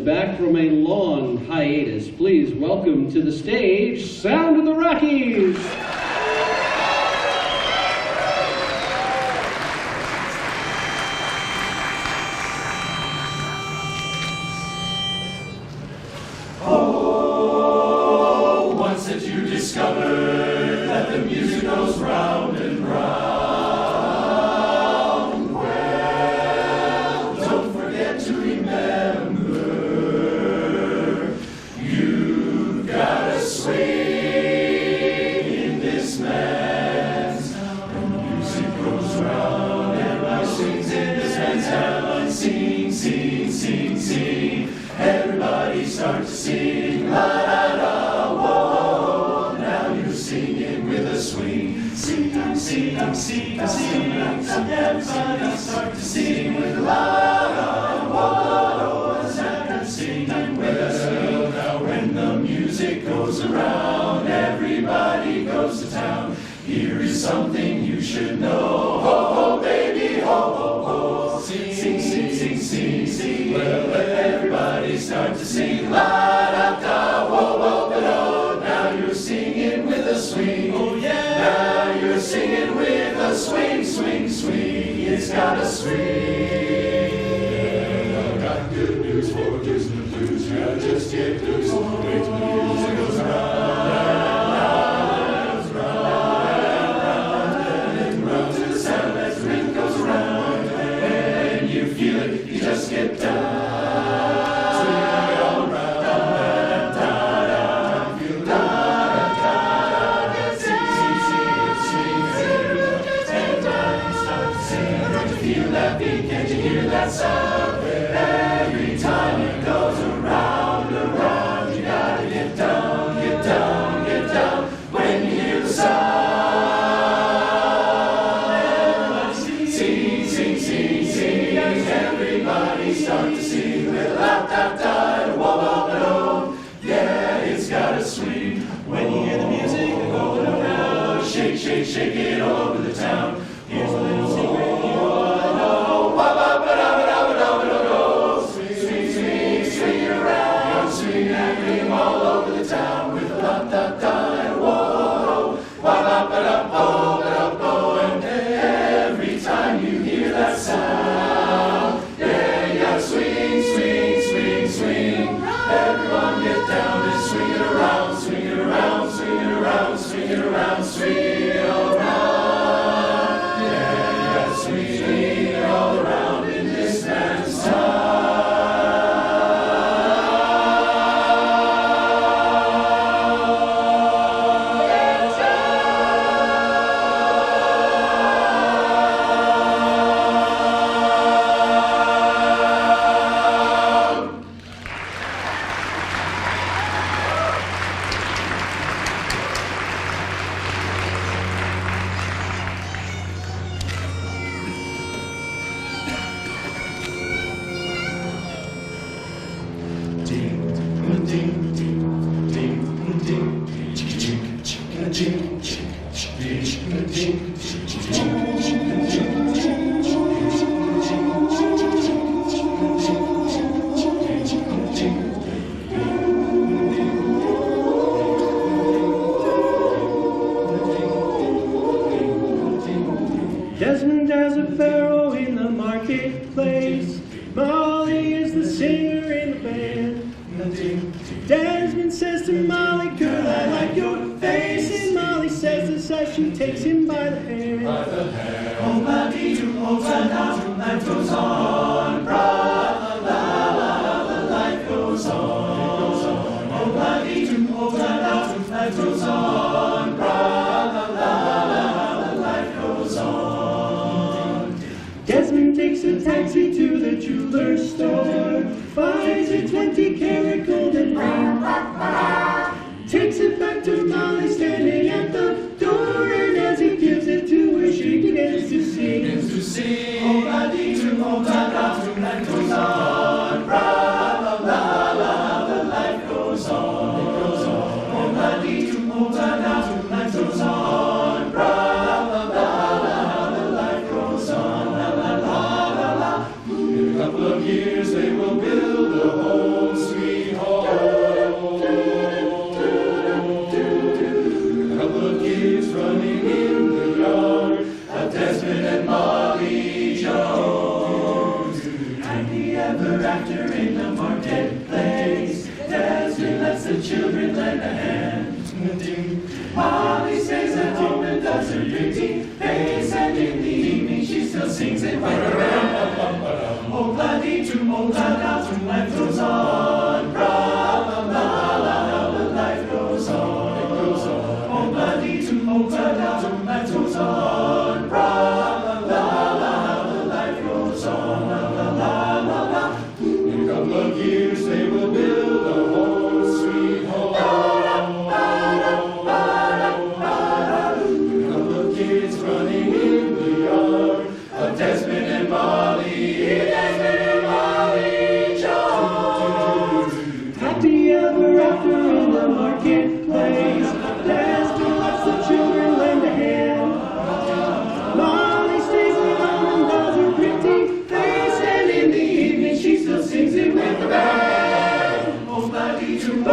back from a long hiatus. Please welcome to the stage, Sound of the Rockies! Oh, once that you discovered that the music goes round and round, well, don't forget to remember you've got a swing in this man's. The music goes round, everybody sings in this man's town. Sing, sing, sing, sing. Everybody start to sing, la da da, whoa. Now you're singing with a swing. Sing, sing, sing, sing. Everybody start to sing with la da, whoa. Now you're singing with a swing. Now when the music goes around, everybody goes to town. Here is something you should know. Ho ho baby, ho ho ho. Sing, sing, sing, sing, sing. Well, let everybody start to sing. La da da, whoa whoa ba-do. Now you're singing with a swing. Oh yeah. Now you're singing with a swing, swing, swing. It's got a swing. I've got good news for blues and the blues. Yeah, just get loose. Wait till the music goes round. Just get down, swing it all around, da da da, feel da da da, sing, sing, and start to sing. Don't you feel that beat? Can't you hear that sound? Every time it goes around, around, you gotta get down, get down, get down. When you hear the sound, sing, sing, sing, sing. Everybody start to sing with la da da, whoa whoa whoa. Yeah, it's got a swing. When you hear the music going around, shake, shake, shake it all over the town. Here's a little secret you ought to know. Wah ba ba da ba da ba da ba da da. Swing, swing, swing, swing it around, swing and ring all over the town with la da da, whoa. Wah ba ba da bo ba da bo. And every time you hear that sound, swing, swing, swing, swing. Everyone get down and swing it around, swing it around, swing it around, swing it around, swing it all around. Yeah, you gotta swing it all around in this man's town. Desmond has a pharaoh in the marketplace. Molly is the singer in the band. Desmond says to Molly, girl, I like your face. And Molly says this as she takes him by the hand. By the hand. Oh, la dee doo, oh, la da doo, life goes on. Bra la la, the life goes on. Oh, la dee doo, oh, la da doo, life goes on. Bra la la, the life goes on. Desmond takes a taxi to the jeweler's store, buys a 20-karat golden ring, takes it back to Molly standing at the door, and as he gives it to her, she begins to sing. Begins to sing. Oh, la dee doo, oh, la da doo, life goes on. Bra la la la, the life goes on. It goes on. Oh, la dee doo, oh, la da doo, life goes on. Bra la la la, the life goes on. La la la la la. In a couple of years they will build a home after in the marketplace. Desmond lets the children lend a hand. Molly stays at home and does her pretty face, and in the evening she still sings it right around. Oh, la-dee-tum, oh, la-la-tum, life goes on. Ra-la-la-la-la, but life goes on. It goes on. Oh, la-dee-tum, oh, la-la-tum, life goes on. Ra-la-la-la, but life goes on. La-la-la-la-la. In a couple of years they will build a home, sweet home. Kids running in the yard of Desmond and Molly, John. Happy ever after in the marketplace. Desmond lets the children lend a hand. Molly stays at home and does her pretty face, and in the evening she still sings it with the band. Oh, la-dee-tum,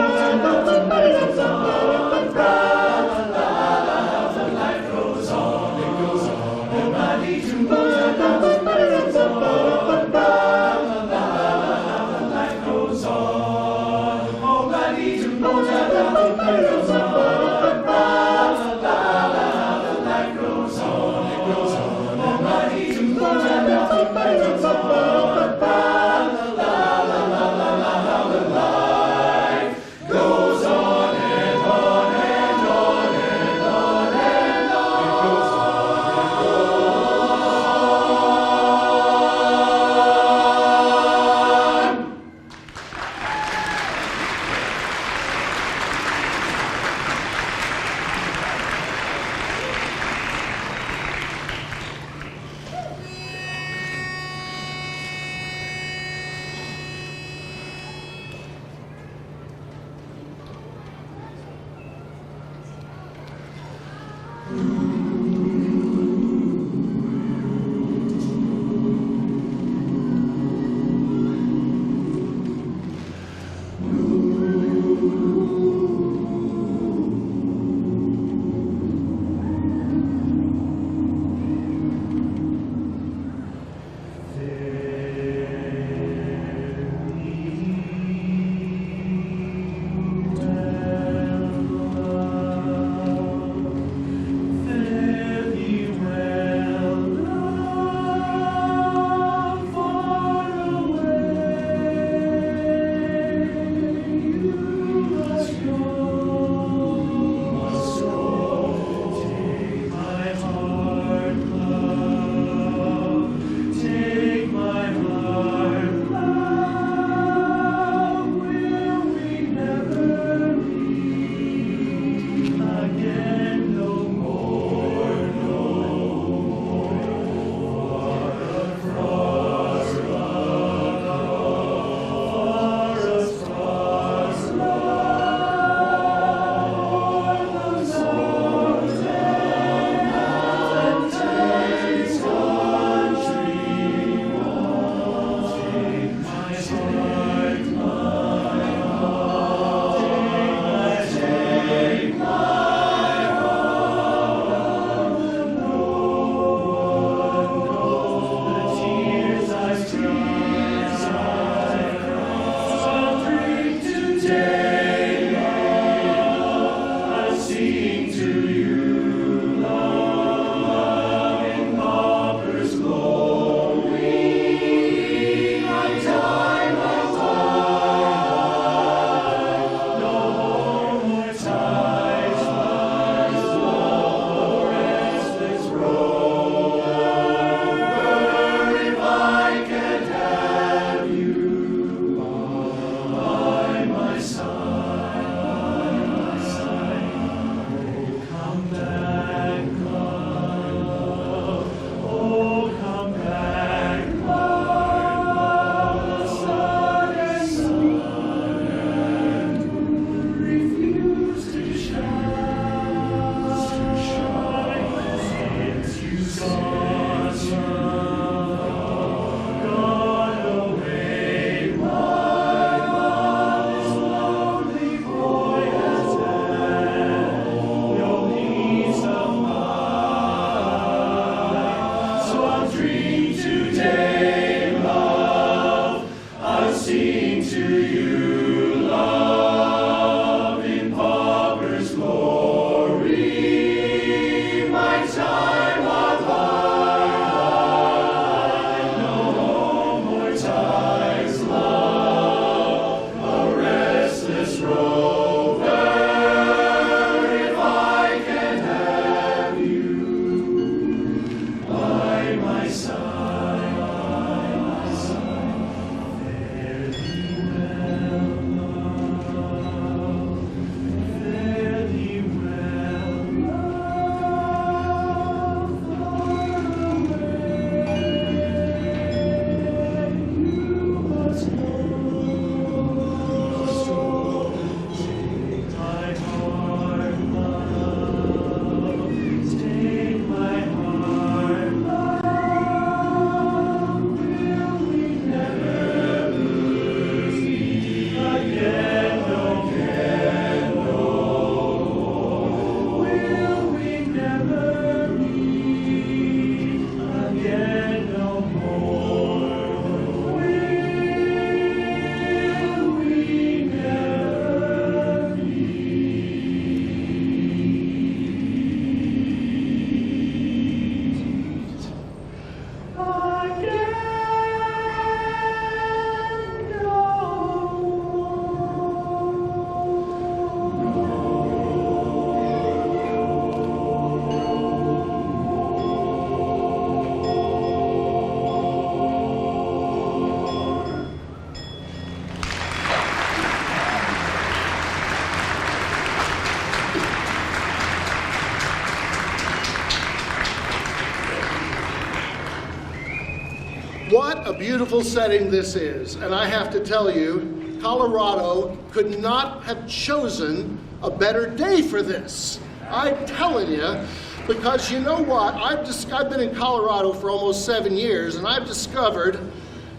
What a beautiful setting this is. And I have to tell you, Colorado could not have chosen a better day for this. I'm telling you, because you know what? I've been in Colorado for almost 7 years, and I've discovered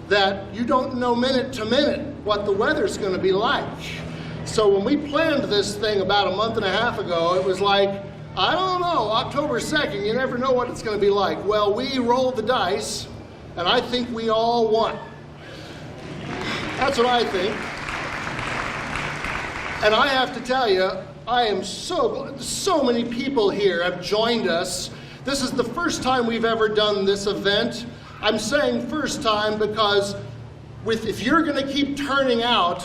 that you don't know minute to minute what the weather's going to be like. So when we planned this thing about a month and a half ago, it was like, I don't know, October 2nd, you never know what it's going to be like. Well, we rolled the dice, and I think we all won. That's what I think. And I have to tell you, I am so many people here have joined us. This is the first time we've ever done this event. I'm saying first time because if you're going to keep turning out,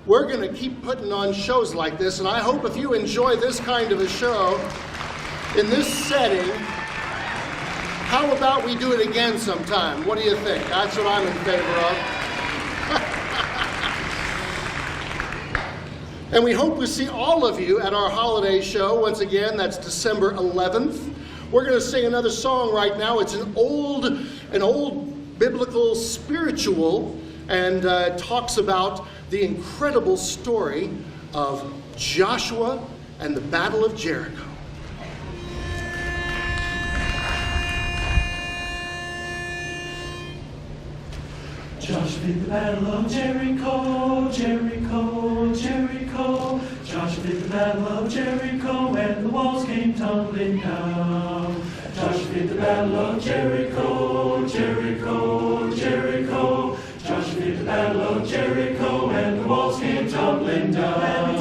we're going to keep putting on shows like this. And I hope if you enjoy this kind of a show in this setting, how about we do it again sometime? What do you think? That's what I'm in favor of. And we hope we see all of you at our holiday show. Once again, that's December 11th. We're going to sing another song right now. It's an old biblical spiritual, and talks about the incredible story of Joshua and the Battle of Jericho. Joshua did the battle of Jericho, Jericho, Jericho. Joshua did the battle of Jericho, and the walls came tumbling down. Joshua did the battle of Jericho, Jericho, Jericho. Joshua did the battle of Jericho, and the walls came tumbling down.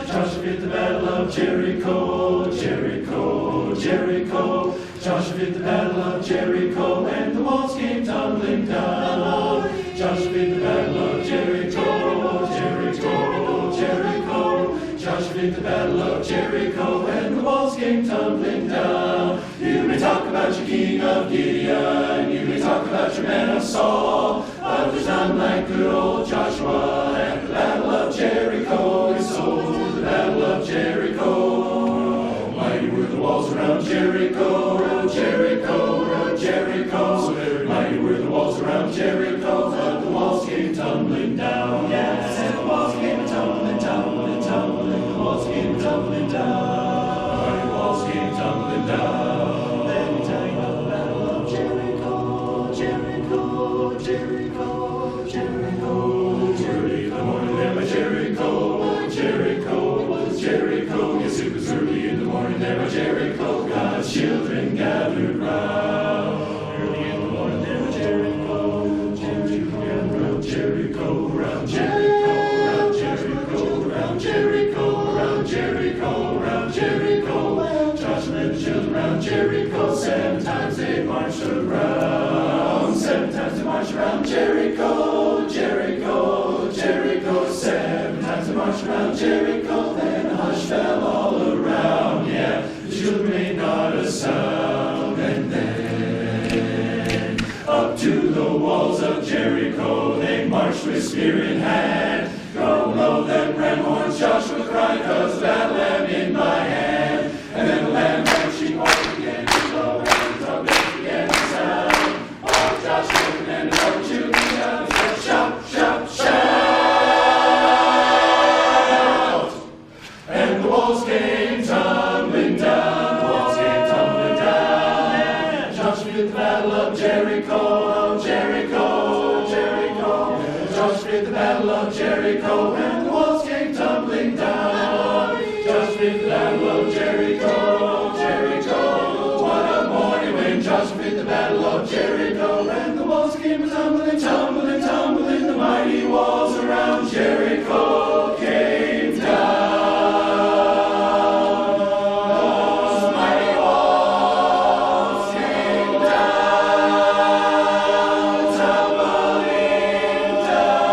Joshua did the battle of Jericho, Jericho, Jericho. Joshua did the battle of Jericho, and the walls came tumbling down. Joshua did the battle of Jericho, Jericho, Jericho. Joshua did the battle of Jericho, and the walls came tumbling down. You may talk about your king of Gideon, you may talk about your man of Saul, but there's none like good old Joshua at the battle of Jericho. And so the battle of Jericho, mighty were the walls around Jericho, Jericho, Jericho. Mighty were the walls around Jericho, but the walls came tumbling down. Yes, and the walls came tumbling, tumbling, tumbling. The walls came tumbling down. Mighty walls came tumbling down. Let me tell you about the battle of Jericho, Jericho, Jericho, Jericho. Early in the morning there by Jericho, Jericho, Jericho. Yes, it was early in the morning there by Jericho. God's children gathered round. Early in the morning there by Jericho, Jericho, round Jericho, round Jericho, round Jericho, round Jericho, round Jericho, round Jericho. Joshua led the children round Jericho. 7 times they marched around. 7 times they marched around Jericho, Jericho, Jericho. 7 times they marched around Jericho. Then a hush fell all around. Yeah, the children made not a sound. And then up to the walls of Jericho they marched with spear in hand. Go blow them ram horns, Joshua cried, 'cause the battle lamb in my hand. And then the lamb and sheep all began to blow, and the trumpets began to sound. All Joshua commanded all the children shout, he said, shout, shout, shout. And the walls came tumbling down, the walls came tumbling down. Joshua did the battle of Jericho, Jericho, Jericho. Joshua did the battle of Jericho, and the walls came tumbling down. Joshua did the battle of Jericho, Jericho. What a morning when Joshua did the battle of Jericho, and the walls came tumbling, tumbling, tumbling. The mighty walls around Jericho came down. Those mighty walls came down, tumbling down.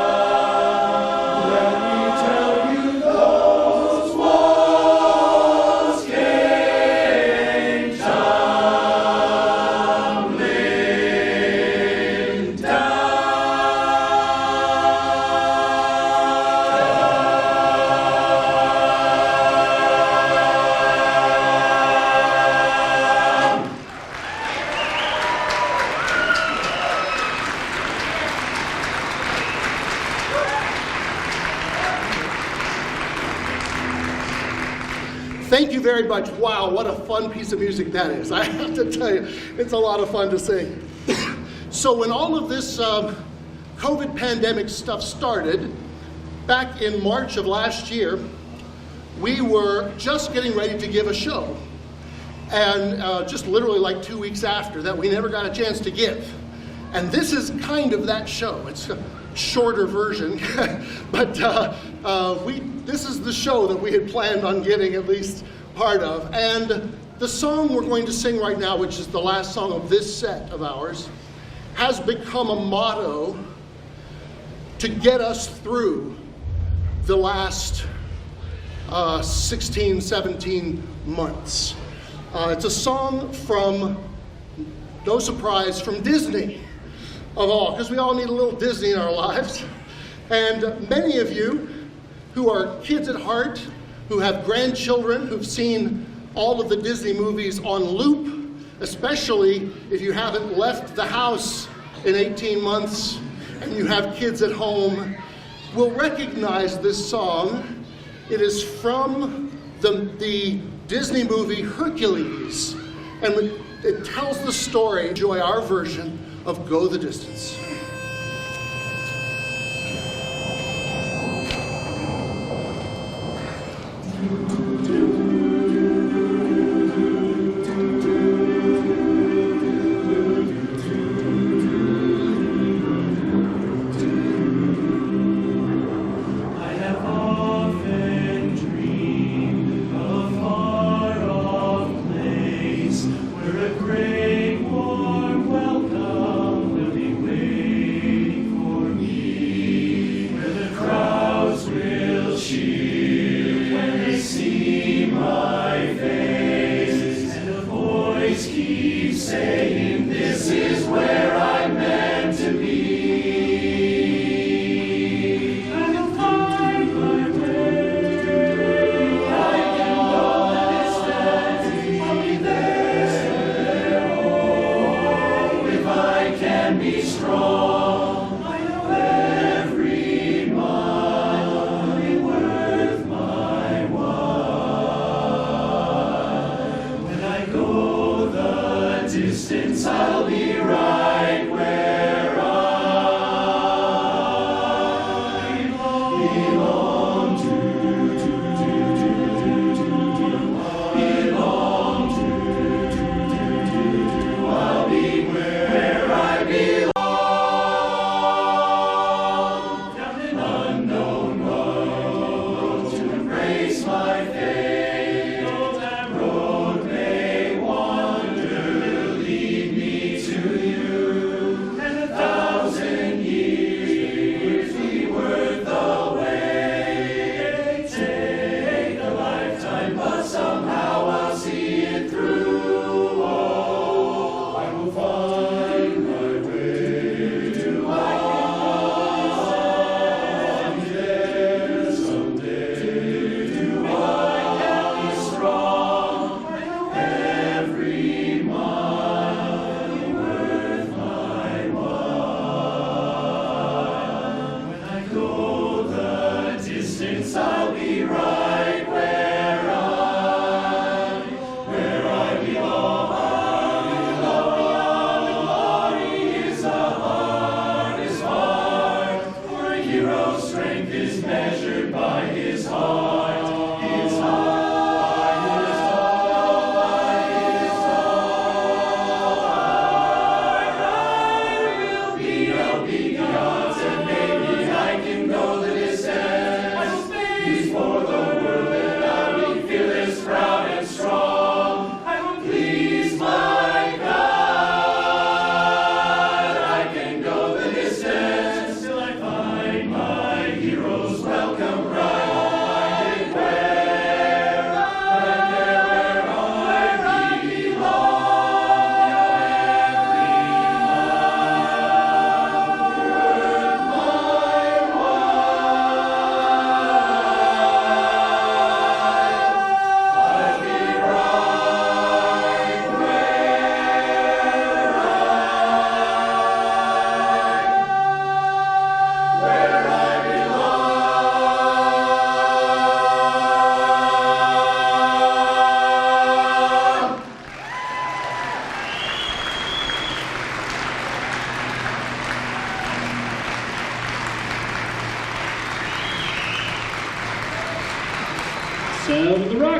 Let me tell you, those walls came tumbling down. Thank you very much. Wow, what a fun piece of music that is. I have to tell you, it's a lot of fun to sing. So when all of this COVID pandemic stuff started, back in March of last year, we were just getting ready to give a show. And just literally like 2 weeks after that, we never got a chance to give. And this is kind of that show. It's a shorter version, but this is the show that we had planned on getting at least part of. And the song we're going to sing right now, which is the last song of this set of ours, has become a motto to get us through the last 16, 17 months. It's a song from, no surprise, from Disney, of all, because we all need a little Disney in our lives. And many of you who are kids at heart, who have grandchildren, who've seen all of the Disney movies on loop, especially if you haven't left the house in 18 months and you have kids at home, will recognize this song. It is from the Disney movie Hercules, and it tells the story. Enjoy our version of Go the Distance.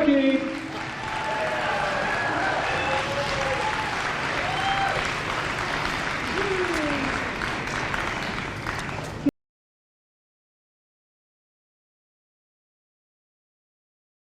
Rockies.